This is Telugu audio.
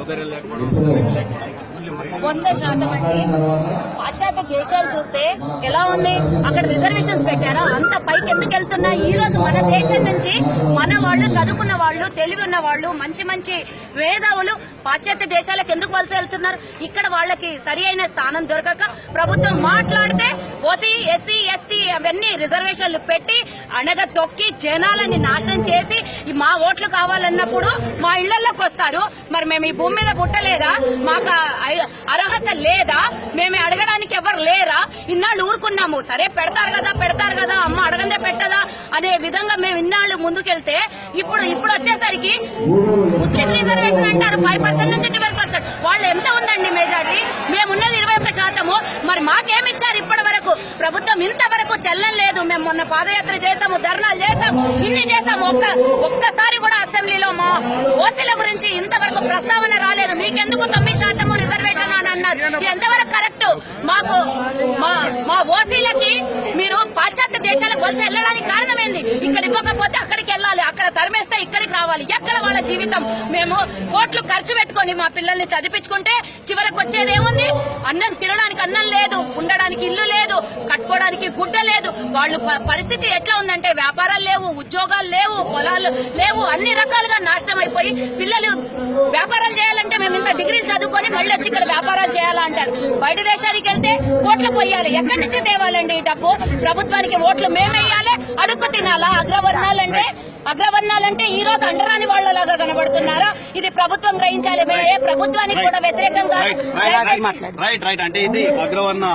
సౌకర్యాలు లేకపోవడం 100% అండి. పాశ్చాత్య దేశాలు చూస్తే ఎలా ఉంది, అక్కడ రిజర్వేషన్స్ పెట్టారా, అంత పైకి ఎందుకు వెళ్తున్నా? ఈ రోజు మన దేశం నుంచి మన వాళ్ళు, చదువుకున్న వాళ్ళు, తెలివి ఉన్న వాళ్ళు, మంచి మంచి మేధావులు పాశ్చాత్య దేశాలకు ఎందుకు వలస వెళ్తున్నారు? ఇక్కడ వాళ్ళకి సరి అయిన స్థానం దొరకక ప్రభుత్వం మాట్లాడితే ఓసీ, ఎస్సీ, ఎస్టీ అవన్నీ రిజర్వేషన్లు పెట్టి అణగ తొక్కి జనాలని నాశనం చేసి మా ఓట్లు కావాలన్నప్పుడు మా ఇళ్లలోకి వస్తారు. మరి మేము ఈ భూమి మీద పుట్టలేదా? మాకు అర్హత లేదా? మేము అడగడానికి ఎవరు లేరా? ఇన్నాళ్ళు ఊరుకున్నాము, సరే పెడతారు కదా అమ్మ అడగందే పెట్టదా అనే విధంగా మేము ఇన్నాళ్ళు ముందుకెళ్తే ఇప్పుడు వచ్చేసరికి ముస్లిం రిజర్వేషన్ అంటారు 5% నుంచి 12%. వాళ్ళు ఎంత ఉందండి మెజార్టీ? మేమున్నది 21%. మరి మాకేమిచ్చారు ఇప్పటి వరకు? ప్రభుత్వం ఇంతవరకు చెల్లం లేదు. మేము మొన్న పాదయాత్ర చేసాము, ధర్నాలు చేసాము, ఇన్ని చేసాము. ఒక్కసారి కూడా అసెంబ్లీలో మా ఓసీల గురించి ఇంతవరకు ప్రస్తావన రాలేదు. మీకెందుకు 9% రిజర్వేషన్ అని అన్నారు? ఎంతవరకు కరెక్ట్? మాకు మా ఓసీలకి మీరు పాశ్చాత్య దేశాలకు వలస వెళ్ళడానికి కారణం ఏంది? ఇక్కడ ఇవ్వకపోతే అక్కడికి వెళ్ళాలి, అక్కడ తరిమేస్తే ఇక్కడికి రావాలి. ఎక్కడ వాళ్ళ జీవితం? మేము కోట్లు ఖర్చు పెట్టుకుని మా పిల్లల్ని చదివించుకుంటే చివరికి వచ్చేది ఏముంది? అన్నం తినడానికి అన్నం లేదు, ఉండడానికి ఇల్లు లేదు, కట్టుకోవడానికి గుడ్డ లేదు. వాళ్ళు పరిస్థితి ఎట్లా ఉందంటే వ్యాపారాలు లేవు, ఉద్యోగాలు లేవు, పొలాలు లేవు, అన్ని రకాలుగా నాశనం అయిపోయి పిల్లలు వ్యాపారాలు చేయాలంటే మేము ఇంత డిగ్రీలు చదువుకొని మళ్ళీ వచ్చి ఇక్కడ వ్యాపారాలు చేయాలంటారు. బయట దేశానికి వెళ్తే కోట్లు పోయాలి, ఎక్కడి నుంచి తేవాలండి ఈ డబ్బు? ప్రభుత్వానికి ఓట్లు మేమేయాలి, అడుక్కు తినాలా? అగ్రవర్ణాలంటే ఈ రోజు అండరాని వాళ్ళలాగా కనబడుతున్నారా? ఇది ప్రభుత్వం గ్రహించాలి. ఏ ప్రభుత్వానికి కూడా వ్యతిరేకంగా రైట్ అంటే ఇది అగ్రవర్ణ